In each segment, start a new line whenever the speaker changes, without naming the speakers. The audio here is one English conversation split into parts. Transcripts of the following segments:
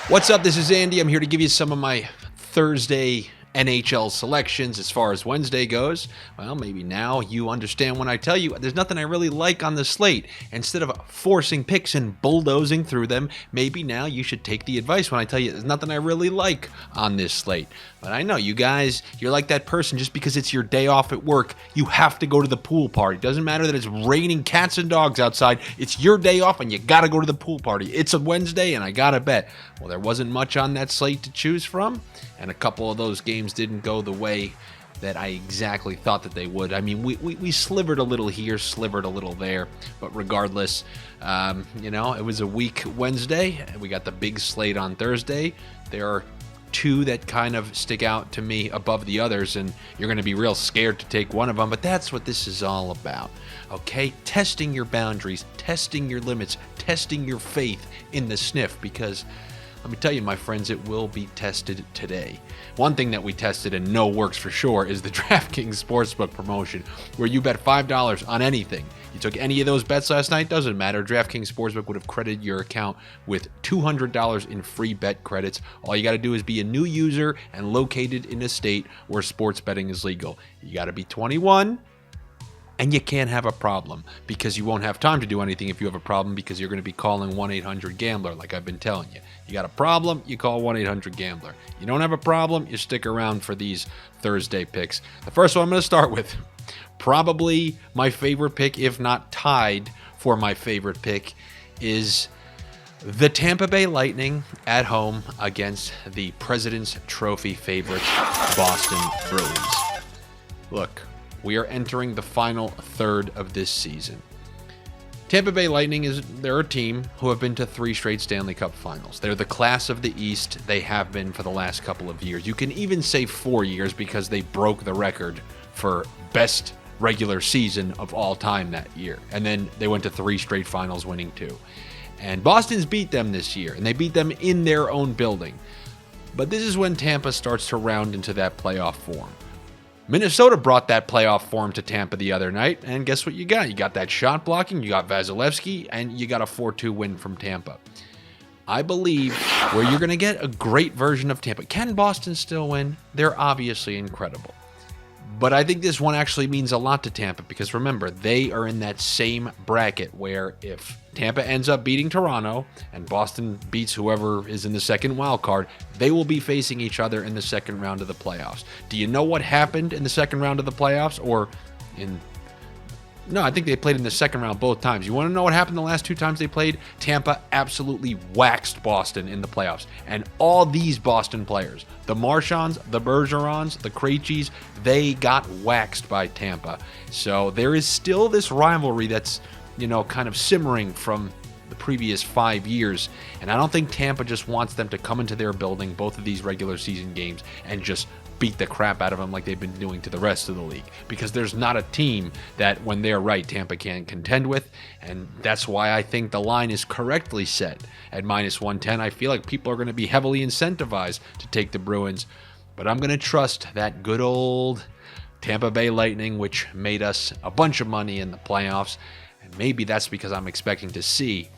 What's up? This is Andy. I'm here to give you some of my Thursday NHL selections. As far as Wednesday goes, well, maybe now you understand when I tell you there's nothing I really like on the slate. Instead of forcing picks and bulldozing through them, maybe now you should take the advice when I tell you there's nothing I really like on this slate. But I know you guys, you're like that person just because it's your day off at work, you have to go to the pool party. Doesn't matter that it's raining cats and dogs outside. It's your day off and you got to go to the pool party. It's a Wednesday and I got to bet. Well, there wasn't much on that slate to choose from, and a couple of those games didn't go the way that I exactly thought that they would. I mean, we slivered a little here, slivered a little there, but regardless, it was a weak Wednesday. We got the big slate on Thursday. There are two that kind of stick out to me above the others, and you're going to be real scared to take one of them, but that's what this is all about, okay? Testing your boundaries, testing your limits, testing your faith in the sniff, because let me tell you, my friends, it will be tested today. One thing that we tested and know works for sure is the DraftKings Sportsbook promotion, where you bet $5 on anything. You took any of those bets last night, doesn't matter. DraftKings Sportsbook would have credited your account with $200 in free bet credits. All you got to do is be a new user and located in a state where sports betting is legal. You got to be 21. And you can't have a problem, because you won't have time to do anything if you have a problem, because you're going to be calling 1-800-GAMBLER like I've been telling you. You got a problem, you call 1-800-GAMBLER. You don't have a problem, you stick around for these Thursday picks. The first one I'm going to start with, probably my favorite pick, if not tied for my favorite pick, is the Tampa Bay Lightning at home against the President's Trophy favorites, Boston Bruins. Look, we are entering the final third of this season. Tampa Bay Lightning they're a team who have been to 3 straight Stanley Cup finals. They're the class of the East. They have been for the last couple of years. You can even say 4 years, because they broke the record for best regular season of all time that year. And then they went to 3 straight finals, winning 2. And Boston's beat them this year, and they beat them in their own building. But this is when Tampa starts to round into that playoff form. Minnesota brought that playoff form to Tampa the other night, and guess what you got? You got that shot blocking, you got Vasilevsky, and you got a 4-2 win from Tampa. I believe where you're going to get a great version of Tampa. Can Boston still win? They're obviously incredible. But I think this one actually means a lot to Tampa, because remember, they are in that same bracket where if Tampa ends up beating Toronto and Boston beats whoever is in the second wild card, they will be facing each other in the second round of the playoffs. Do you know what happened in the second round of the playoffs? No, I think they played in the second round both times. You want to know what happened the last 2 times they played? Tampa absolutely waxed Boston in the playoffs. And all these Boston players, the Marchands, the Bergerons, the Krejcis, they got waxed by Tampa. So there is still this rivalry that's, kind of simmering from the previous 5 years. And I don't think Tampa just wants them to come into their building, both of these regular season games, and just beat the crap out of them like they've been doing to the rest of the league, because there's not a team that when they're right Tampa can't contend with. And that's why I think the line is correctly set at -110. I feel like people are going to be heavily incentivized to take the Bruins, but I'm going to trust that good old Tampa Bay Lightning, which made us a bunch of money in the playoffs. And maybe that's because I'm expecting to see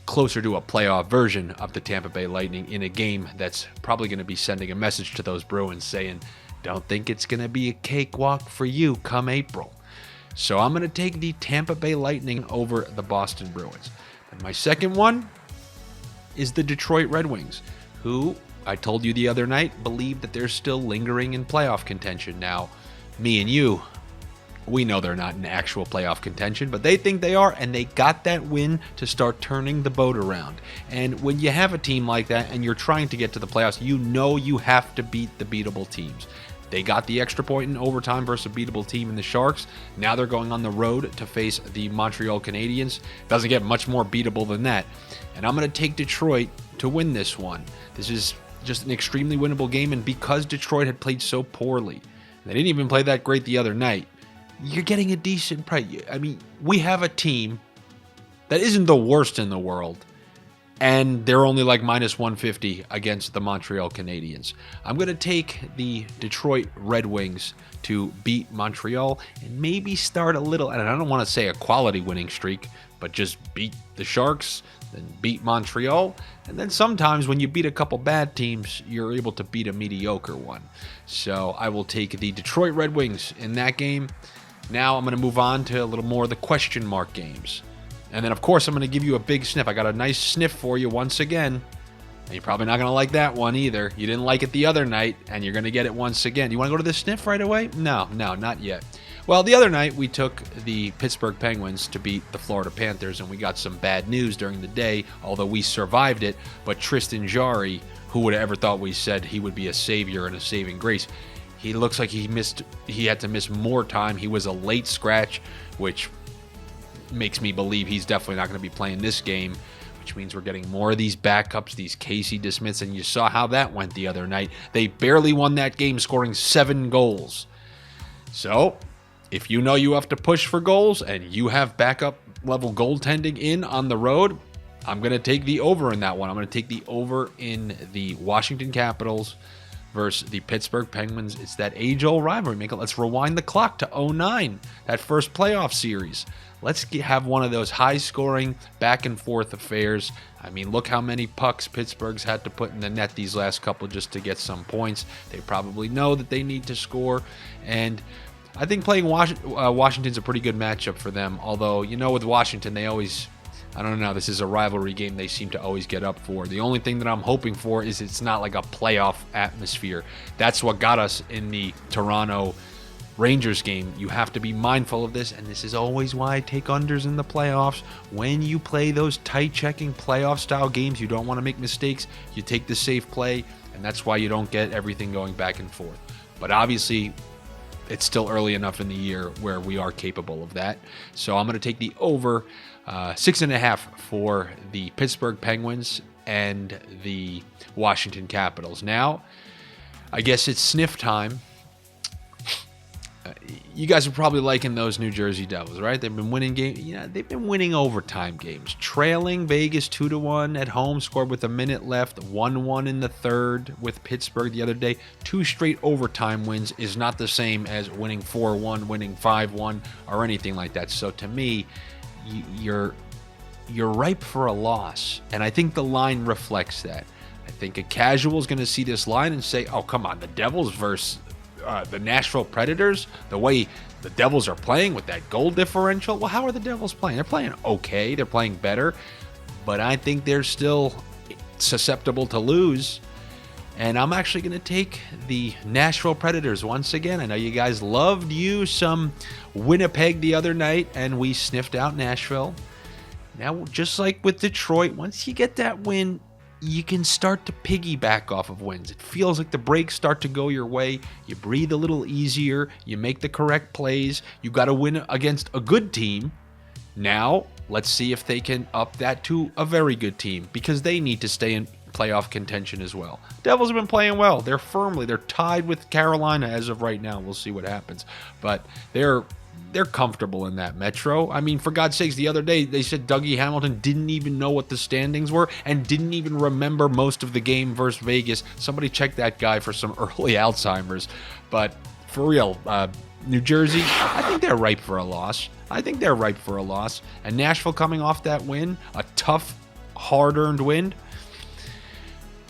closer to a playoff version of the Tampa Bay Lightning in a game that's probably going to be sending a message to those Bruins saying, don't think it's going to be a cakewalk for you come April. So I'm going to take the Tampa Bay Lightning over the Boston Bruins. And my second one is the Detroit Red Wings, who I told you the other night believe that they're still lingering in playoff contention. Now, me and you, we know they're not in actual playoff contention, but they think they are, and they got that win to start turning the boat around. And when you have a team like that and you're trying to get to the playoffs, you know you have to beat the beatable teams. They got the extra point in overtime versus a beatable team in the Sharks. Now they're going on the road to face the Montreal Canadiens. Doesn't get much more beatable than that. And I'm going to take Detroit to win this one. This is just an extremely winnable game, and because Detroit had played so poorly, they didn't even play that great the other night, you're getting a decent price. I mean, we have a team that isn't the worst in the world, and they're only like minus 150 against the Montreal Canadiens. I'm going to take the Detroit Red Wings to beat Montreal and maybe start a little, and I don't want to say a quality winning streak, but just beat the Sharks, then beat Montreal, and then sometimes when you beat a couple bad teams, you're able to beat a mediocre one. So I will take the Detroit Red Wings in that game. Now I'm going to move on to a little more of the question mark games. And then, of course, I'm going to give you a big sniff. I got a nice sniff for you once again. And you're probably not going to like that one either. You didn't like it the other night, and you're going to get it once again. You want to go to the sniff right away? No, not yet. Well, the other night, we took the Pittsburgh Penguins to beat the Florida Panthers, and we got some bad news during the day, although we survived it. But Tristan Jarry, who would have ever thought we said he would be a savior and a saving grace, he looks like he had to miss more time. He was a late scratch, which makes me believe he's definitely not going to be playing this game, which means we're getting more of these backups, these Casey DeSmiths, and you saw how that went the other night. They barely won that game, scoring 7 goals. So, if you know you have to push for goals and you have backup level goaltending in on the road, I'm going to take the over in that one. I'm going to take the over in the Washington Capitals versus the Pittsburgh Penguins. It's that age-old rivalry. Let's rewind the clock to 2009, that first playoff series. Let's have one of those high-scoring, back-and-forth affairs. I mean, look how many pucks Pittsburgh's had to put in the net these last couple just to get some points. They probably know that they need to score, and I think playing Washington's a pretty good matchup for them, although, with Washington, they always, I don't know, this is a rivalry game they seem to always get up for. The only thing that I'm hoping for is it's not like a playoff atmosphere. That's what got us in the Toronto Rangers game. You have to be mindful of this, and this is always why I take unders in the playoffs. When you play those tight-checking playoff-style games, you don't want to make mistakes. You take the safe play, and that's why you don't get everything going back and forth. But obviously, it's still early enough in the year where we are capable of that. So I'm going to take the over 6.5 for the Pittsburgh Penguins and the Washington Capitals. Now, I guess it's sniff time. You guys are probably liking those New Jersey Devils, right? They've been winning games. They've been winning overtime games. Trailing Vegas 2-1 at home, scored with a minute left. 1-1 in the third with Pittsburgh the other day. 2 straight overtime wins is not the same as winning 4-1, winning 5-1, or anything like that. So to me, you're ripe for a loss, and I think the line reflects that. I think a casual is going to see this line and say, "Oh, come on, the Devils versus the Nashville Predators, the way the Devils are playing with that goal differential." Well, how are the Devils playing? They're playing okay. They're playing better. But I think they're still susceptible to lose. And I'm actually going to take the Nashville Predators once again. I know you guys loved some Winnipeg the other night, and we sniffed out Nashville. Now, just like with Detroit, once you get that win, you can start to piggyback off of wins. It feels like the breaks start to go your way. You breathe a little easier. You make the correct plays. You got to win against a good team. Now, let's see if they can up that to a very good team, because they need to stay in playoff contention as well. Devils have been playing well. They're tied with Carolina as of right now. We'll see what happens. But they're comfortable in that Metro. I mean, for God's sakes, the other day they said Dougie Hamilton didn't even know what the standings were and didn't even remember most of the game versus Vegas. Somebody check that guy for some early Alzheimer's. But for real, New Jersey, I think they're ripe for a loss. And Nashville coming off that win, a tough, hard-earned win.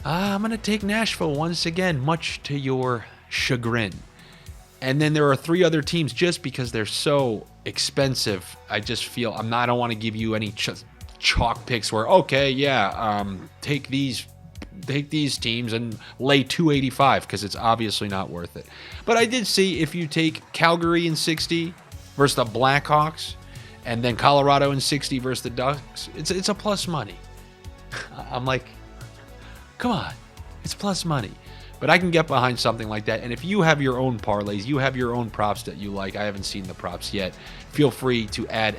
I'm going to take Nashville once again, much to your chagrin. And then there are 3 other teams, just because they're so expensive. I just feel I don't want to give you any chalk picks where, take these teams and lay 285, because it's obviously not worth it. But I did see, if you take Calgary in 60 versus the Blackhawks, and then Colorado in 60 versus the Ducks, it's a plus money. I'm like, come on, it's plus money. But I can get behind something like that. And if you have your own parlays, you have your own props that you like, I haven't seen the props yet, feel free to add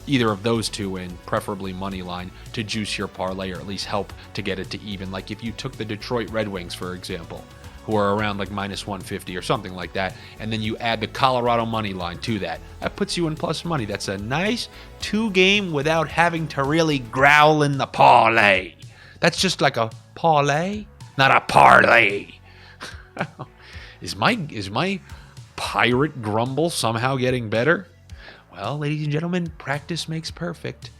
either of those 2 in, preferably money line, to juice your parlay, or at least help to get it to even. Like if you took the Detroit Red Wings, for example. who are around like minus 150 or something like that. And then you add the Colorado money line to that. That puts you in plus money. That's a nice 2-game without having to really growl in the parlay. That's just like a parlay, not a parlay. Is my pirate grumble somehow getting better? Well, ladies and gentlemen, practice makes perfect.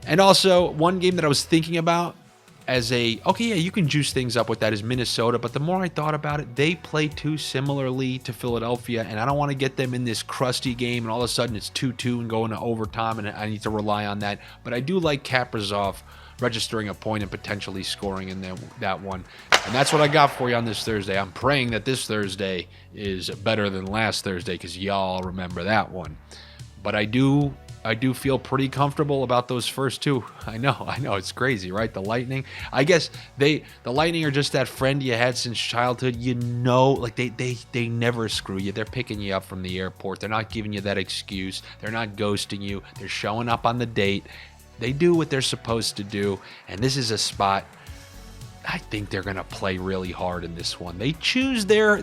And also, one game that I was thinking about as okay, yeah, you can juice things up with that is Minnesota. But the more I thought about it, they play too similarly to Philadelphia. And I don't want to get them in this crusty game and all of a sudden it's 2-2 and going to overtime. And I need to rely on that. But I do like Kaprizov registering a point and potentially scoring in that one. And that's what I got for you on this Thursday. I'm praying that this Thursday is better than last Thursday because y'all remember that one. But I do feel pretty comfortable about those first two. I know, it's crazy, right? The Lightning. I guess the Lightning are just that friend you had since childhood. You know, like they never screw you. They're picking you up from the airport. They're not giving you that excuse. They're not ghosting you. They're showing up on the date. They do what they're supposed to do. And this is a spot I think they're going to play really hard in this one. They choose their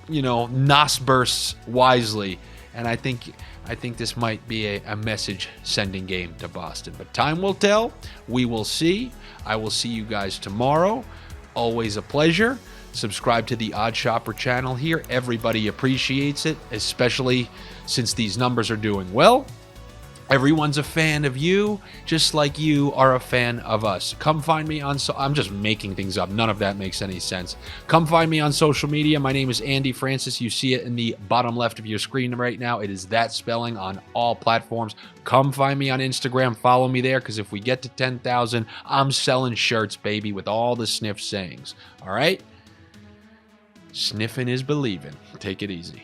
nos bursts wisely. And I think this might be a message-sending game to Boston. But time will tell. We will see. I will see you guys tomorrow. Always a pleasure. Subscribe to the Odd Shopper channel here. Everybody appreciates it, especially since these numbers are doing well. Everyone's a fan of you, just like you are a fan of us. Come find me on... I'm just making things up. None of that makes any sense. Come find me on social media. My name is Andy Francis. You see it in the bottom left of your screen right now. It is that spelling on all platforms. Come find me on Instagram. Follow me there, because if we get to 10,000, I'm selling shirts, baby, with all the sniff sayings. All right? Sniffing is believing. Take it easy.